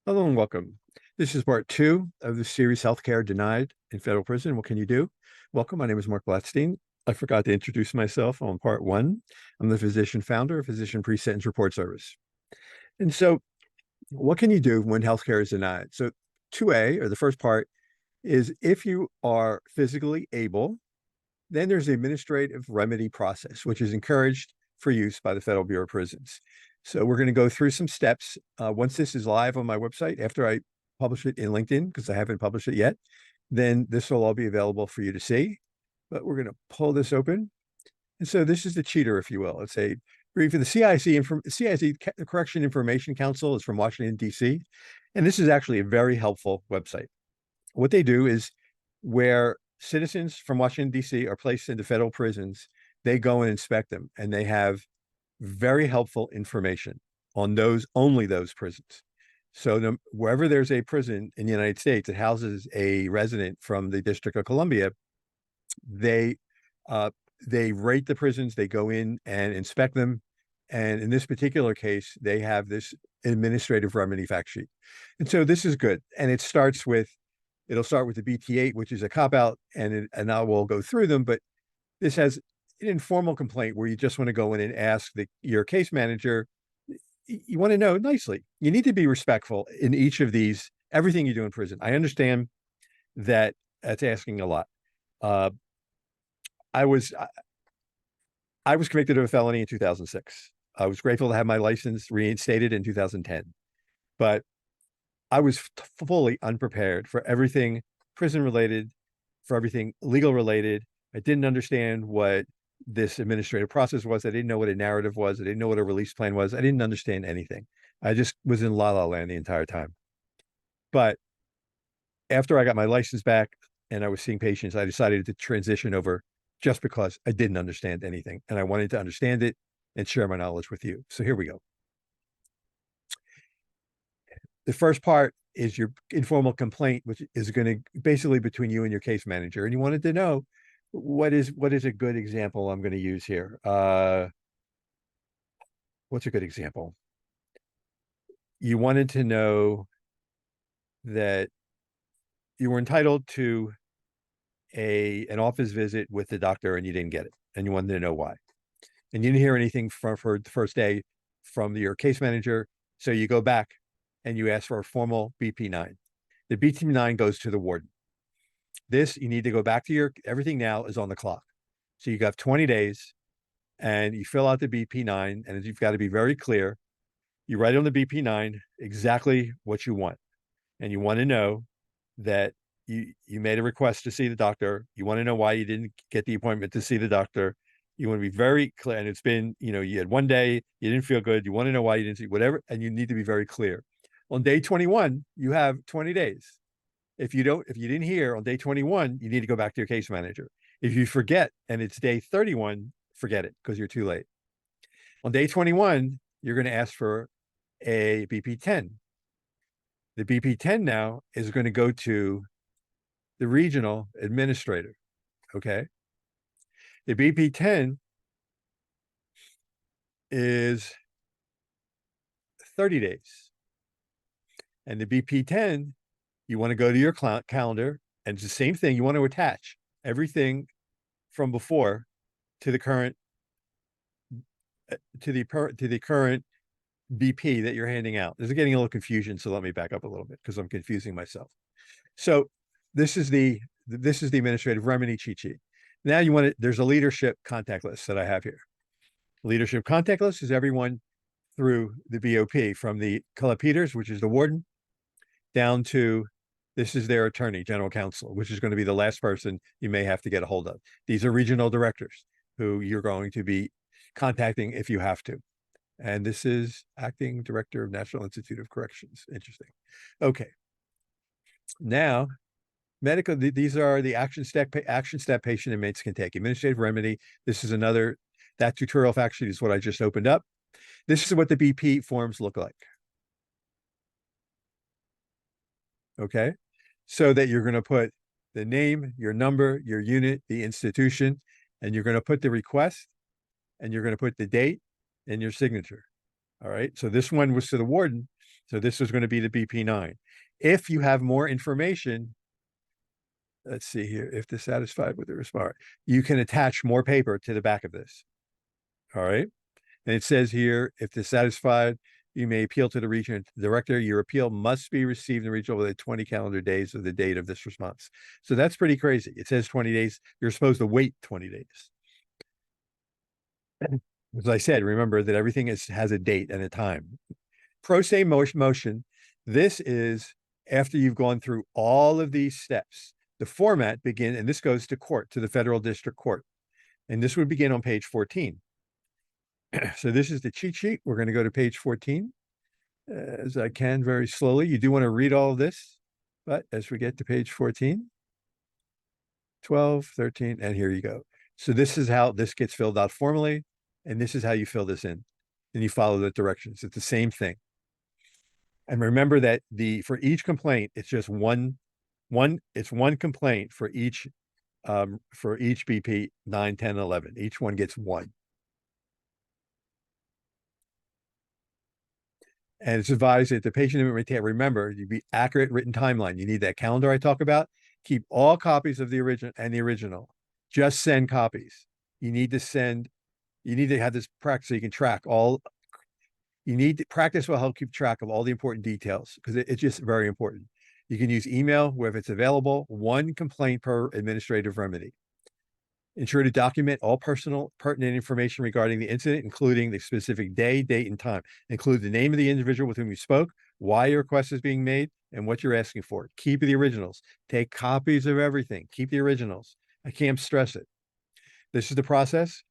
Hello and welcome. This is part two of the series Healthcare Denied in Federal Prison. What can you do? Welcome. My name is Marc Blatstein. I forgot to introduce myself on part one. I'm the physician founder of Physician Pre-Sentence Report Service. And so, what can you do when healthcare is denied? So, 2A, or the first part, is if you are physically able, then there's the administrative remedy process, which is encouraged for use by the Federal Bureau of Prisons. So we're going to go through some steps. Once this is live on my website, after I publish it in LinkedIn, because I haven't published it yet, then this will all be available for you to see. But we're going to pull this open. And so this is the cheater, if you will. It's a brief for the CIC Correction Information Council is from Washington, D.C. And this is actually a very helpful website. What they do is where citizens from Washington, D.C. are placed into federal prisons, they go and inspect them, and they have very helpful information on only those prisons. So wherever there's a prison in the United States that houses a resident from the District of Columbia, they uh, they rate the prisons, they go in and inspect them. And in this particular case, they have this administrative remedy fact sheet. And so this is good. And it'll start with the BT8, which is a cop out, and I will go through them. But this has an informal complaint where you just want to go in and ask your case manager. You want to know nicely. You need to be respectful in each of these, everything you do in prison. I understand that that's asking a lot. Uh, I was I was convicted of a felony in 2006. I was grateful to have my license reinstated in 2010, but I was fully unprepared for everything prison related, for everything legal related. I didn't understand what this administrative process was. I didn't know what a narrative was. I didn't know what a release plan was. I didn't understand anything. I just was in la la land the entire time. But after I got my license back and I was seeing patients, I decided to transition over just because I didn't understand anything and I wanted to understand it and share my knowledge with you. So here we go. The first part is your informal complaint, which is going to basically between you and your case manager. And you wanted to know what is a good example I'm going to use here. What's a good example? You wanted to know that you were entitled to an office visit with the doctor and you didn't get it, and you wanted to know why. And you didn't hear anything for the first day from your case manager, so you go back and you ask for a formal BP9. The BP9 goes to the warden. This, you need to go back to everything now is on the clock. So you have 20 days and you fill out the BP9, and you've got to be very clear. You write on the BP9 exactly what you want. And you want to know that you made a request to see the doctor. You want to know why you didn't get the appointment to see the doctor. You want to be very clear. And it's been, you had one day, you didn't feel good. You want to know why you didn't see whatever. And you need to be very clear. On day 21, you have 20 days. If you didn't hear on day 21, you need to go back to your case manager. If you forget and it's day 31, forget it because you're too late. On day 21, you're going to ask for a BP10. The BP10 now is going to go to the regional administrator. Okay. The BP10 is 30 days. And the BP10, you want to go to your calendar, and it's the same thing. You want to attach everything from before to the current current BP that you're handing out. This is getting a little confusion, so let me back up a little bit because I'm confusing myself. So this is the administrative remedy cheat sheet. Now there's a leadership contact list that I have here. Leadership contact list is everyone through the BOP, from the Peters, which is the warden, down to this is their attorney, general counsel, which is going to be the last person you may have to get a hold of. These are regional directors who you're going to be contacting if you have to. And this is acting director of National Institute of Corrections. Interesting. Okay. Now, these are the action step patient inmates can take. Administrative remedy. This is that tutorial fact sheet is what I just opened up. This is what the BP forms look like. Okay. So that you're going to put the name, your number, your unit, the institution, and you're going to put the request, and you're going to put the date and your signature. All right. So this one was to the warden. So this is going to be the BP9. If you have more information, let's see here, if dissatisfied with the response, you can attach more paper to the back of this. All right. And it says here, if dissatisfied, you may appeal to the regional director. Your appeal must be received in the regional within 20 calendar days of the date of this response. So that's pretty crazy. It says 20 days. You're supposed to wait 20 days. As I said, remember that everything has a date and a time. Pro se motion. This is after you've gone through all of these steps. The format begin, and this goes to court, to the federal district court. And this would begin on page 14. So this is the cheat sheet. We're going to go to page 14 as I can very slowly. You do want to read all of this, but as we get to page 14, 12, 13, and here you go. So this is how this gets filled out formally, and this is how you fill this in. And you follow the directions. It's the same thing. And remember that for each complaint, it's just one complaint for each BP 9, 10, 11. Each one gets one. And it's advised that the patient maintain, remember, you be accurate written timeline. You need that calendar I talk about. Keep all copies of the original. Just send copies. You need to have this practice so you can track all. You need to practice will help keep track of all the important details because it's just very important. You can use email where it's available, one complaint per administrative remedy. Ensure to document all personal pertinent information regarding the incident, including the specific day, date, and time. Include the name of the individual with whom you spoke, why your request is being made, and what you're asking for. Keep the originals. Take copies of everything. Keep the originals. I can't stress it. This is the process.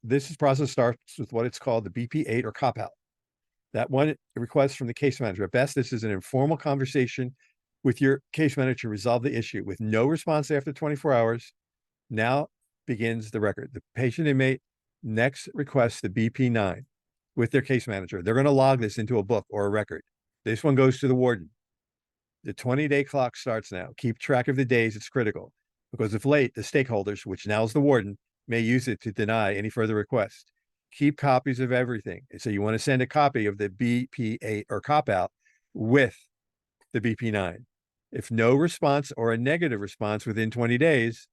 This process starts with what it's called the BP8 or cop out. That one request from the case manager. At best, this is an informal conversation with your case manager to resolve the issue with no response after 24 hours. Now begins the record. The patient inmate next requests the BP9 with their case manager. They're going to log this into a book or a record. This one goes to the warden. The 20-day clock starts now. Keep track of the days. It's critical because if late, the stakeholders, which now is the warden, may use it to deny any further request. Keep copies of everything. So you want to send a copy of the BP8 or cop out with the BP9. If no response or a negative response within 20 days,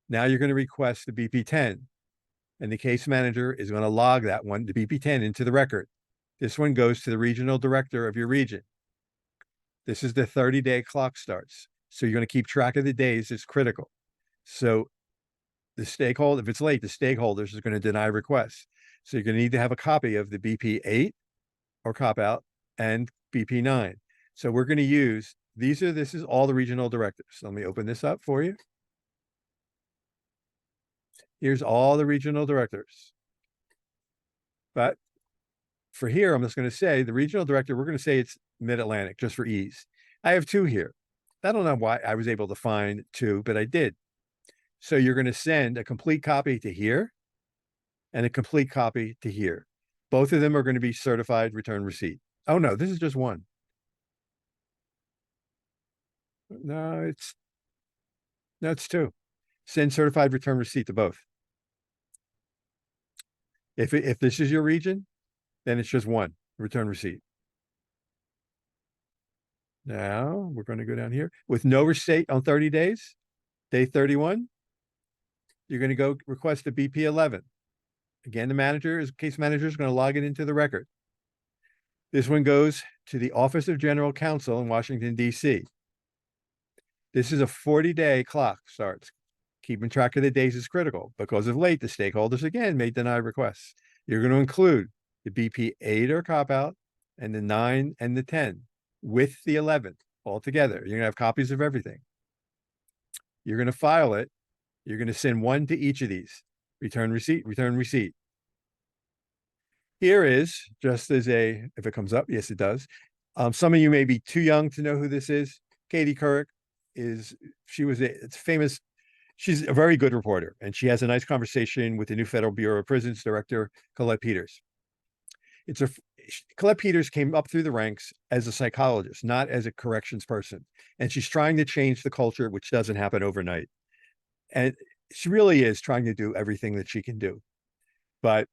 now you're going to request the BP10, and the case manager is going to log that one, the BP10, into the record. This one goes to the regional director of your region. This is the 30-day clock starts. So you're going to keep track of the days. It's critical. So the stakeholder, if it's late, the stakeholders is going to deny requests. So you're going to need to have a copy of the BP8 or cop out and BP9. So we're going to use, this is all the regional directors. So let me open this up for you. Here's all the regional directors. But for here, I'm just going to say the regional director, we're going to say it's Mid-Atlantic just for ease. I have two here. I don't know why I was able to find two, but I did. So you're going to send a complete copy to here and a complete copy to here. Both of them are going to be certified return receipt. Oh no, this is just one. No, it's two. Send certified return receipt to both. If this is your region, then it's just one return receipt. Now we're going to go down here with no receipt on 30 days. Day 31, you're going to go request a BP 11. Again, case manager is going to log it into the record. This one goes to the Office of General Counsel in Washington, D.C. This is a 40-day clock starts. Keeping track of the days is critical. Because of late, the stakeholders again may deny requests. You're going to include the BP 8 or cop out and the 9 and the 10 with the 11 all together. You're going to have copies of everything. You're going to file it. You're going to send one to each of these. Return receipt, return receipt. Here is, just as if it comes up, yes, it does. Some of you may be too young to know who this is. Katie Couric it's famous. She's a very good reporter, and she has a nice conversation with the new Federal Bureau of Prisons Director, Colette Peters. Colette Peters came up through the ranks as a psychologist, not as a corrections person. And she's trying to change the culture, which doesn't happen overnight. And she really is trying to do everything that she can do. But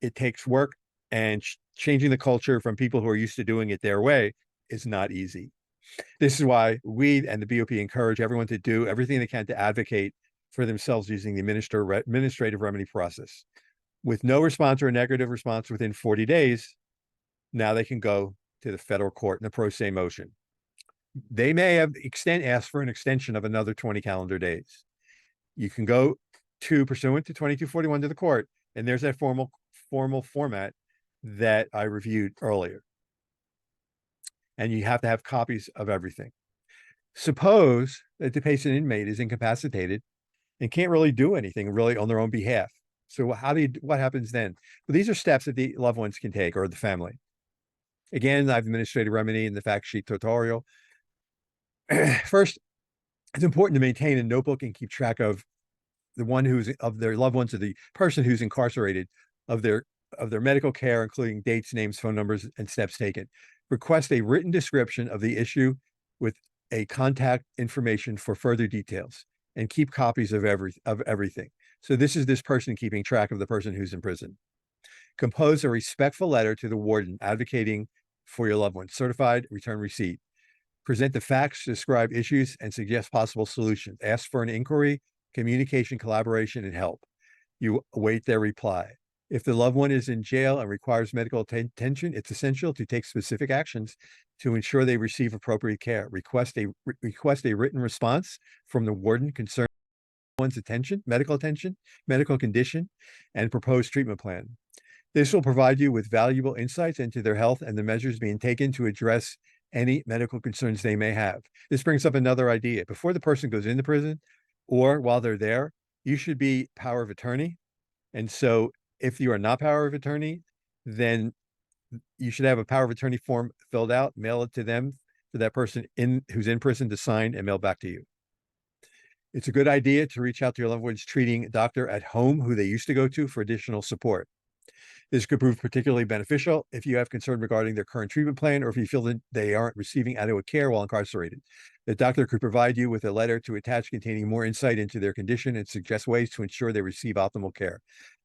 it takes work, and Changing the culture from people who are used to doing it their way is not easy. This is why we and the BOP encourage everyone to do everything they can to advocate for themselves using the administrative remedy process. With no response or a negative response within 40 days, now they can go to the federal court in a pro se motion. They may have asked for an extension of another 20 calendar days. You can go to pursuant to 2241 to the court, and there's that formal format that I reviewed earlier. And you have to have copies of everything. Suppose that the patient inmate is incapacitated and can't really do anything really on their own behalf. So what happens then? Well, these are steps that the loved ones can take or the family. Again, I have administrative remedy in the fact sheet tutorial. First, it's important to maintain a notebook and keep track of the one who's of their loved ones or the person who's incarcerated of their medical care, including dates, names, phone numbers, and steps taken. Request a written description of the issue with a contact information for further details, and keep copies of everything. So this is this person keeping track of the person who's in prison. Compose a respectful letter to the warden advocating for your loved one. Certified return receipt. Present the facts, describe issues, and suggest possible solutions. Ask for an inquiry, communication, collaboration, and help. You await their reply. If the loved one is in jail and requires medical attention, it's essential to take specific actions to ensure they receive appropriate care. Request a written response from the warden concerning one's medical condition, and proposed treatment plan. This will provide you with valuable insights into their health and the measures being taken to address any medical concerns they may have. This brings up another idea. Before the person goes into prison or while they're there, you should be power of attorney. And so if you are not power of attorney, then you should have a power of attorney form filled out, mail it to them, to that person who's in prison to sign and mail back to you. It's a good idea to reach out to your loved one's treating doctor at home who they used to go to for additional support. This could prove particularly beneficial if you have concern regarding their current treatment plan or if you feel that they aren't receiving adequate care while incarcerated. The doctor could provide you with a letter to attach containing more insight into their condition and suggest ways to ensure they receive optimal care.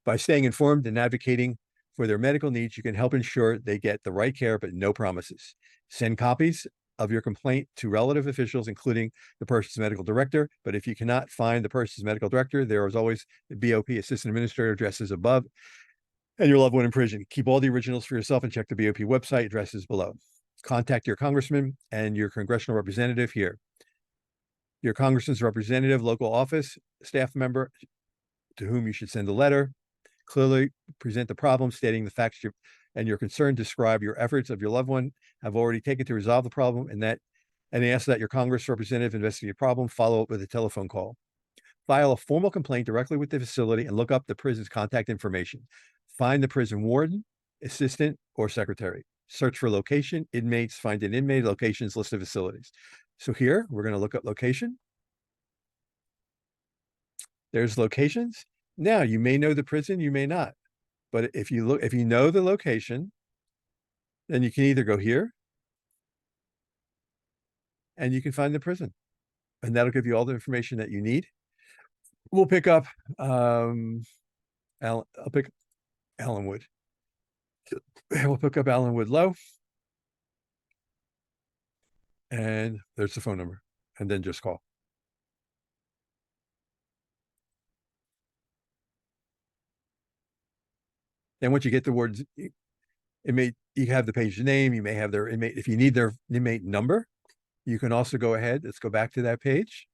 By staying informed and advocating for their medical needs, you can help ensure they get the right care, but no promises. Send copies of your complaint to relative officials, including the person's medical director. But if you cannot find the person's medical director, there is always the BOP assistant administrator addresses above, and your loved one in prison. Keep all the originals for yourself and check the BOP website addresses below. Contact your congressman and your congressional representative here. Your congressman's representative, local office, staff member to whom you should send a letter. Clearly present the problem, stating the facts and your concern. Describe your efforts of your loved one have already taken to resolve the problem, and ask that your Congress representative investigate the problem. Follow up with a telephone call. File a formal complaint directly with the facility and look up the prison's contact information. Find the prison warden, assistant, or secretary. Search for location, inmates, find an inmate, locations, list of facilities. So here, we're going to look up location. There's locations. Now, you may know the prison, you may not. But if you know the location, then you can either go here and you can find the prison. And that'll give you all the information that you need. We'll pick up I'll pick Allenwood. We'll pick up Allenwood Low. And there's the phone number. And then just call. Then once you get the words inmate, you have the page name, you may have their inmate. If you need their inmate number, you can also go ahead. Let's go back to that page.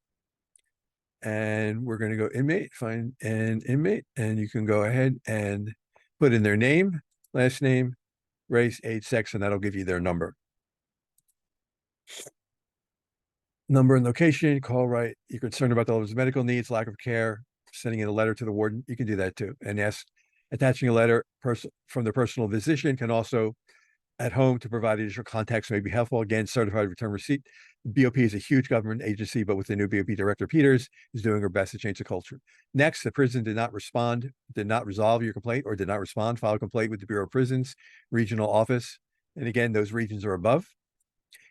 And we're going to go inmate, find an inmate, and you can go ahead and put in their name, last name, race, age, sex, and that'll give you their number. Number and location, call right. You're concerned about the medical needs, lack of care, sending in a letter to the warden. You can do that too. And attaching a letter from the personal physician can also at home to provide additional context may be helpful. Again, certified return receipt. BOP is a huge government agency, but with the new BOP Director Peters is doing her best to change the culture. Next, the prison did not resolve your complaint or did not respond, file a complaint with the Bureau of Prisons regional office. And again, those regions are above.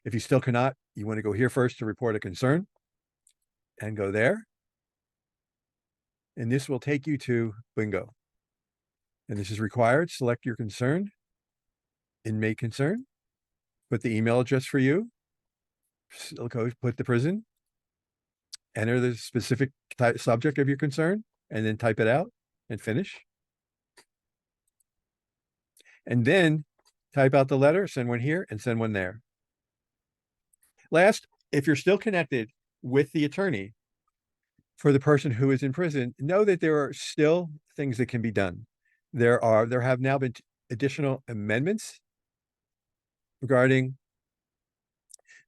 If you still cannot, you want to go here first to report a concern and go there. And this will take you to bingo. And this is required. Select your concern. inmate concern, put the email address for you, put the prison, enter the specific subject of your concern, and then type it out and finish. And then type out the letter, send one here and send one there. Last, if you're still connected with the attorney for the person who is in prison, know that there are still things that can be done. There have now been additional amendments regarding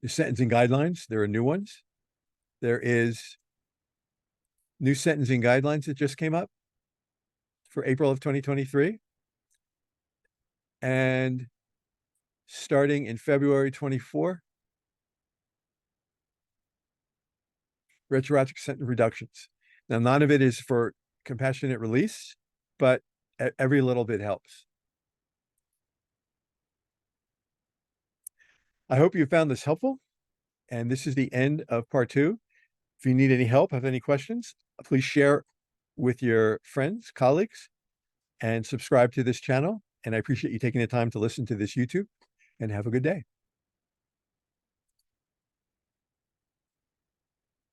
the sentencing guidelines. There are new ones. There is new sentencing guidelines that just came up for April of 2023. And starting in February 24, retroactive sentence reductions. Now, none of it is for compassionate release, but every little bit helps. I hope you found this helpful. And this is the end of part 2. If you need any help, have any questions, please share with your friends, colleagues, and subscribe to this channel. And I appreciate you taking the time to listen to this YouTube, and have a good day.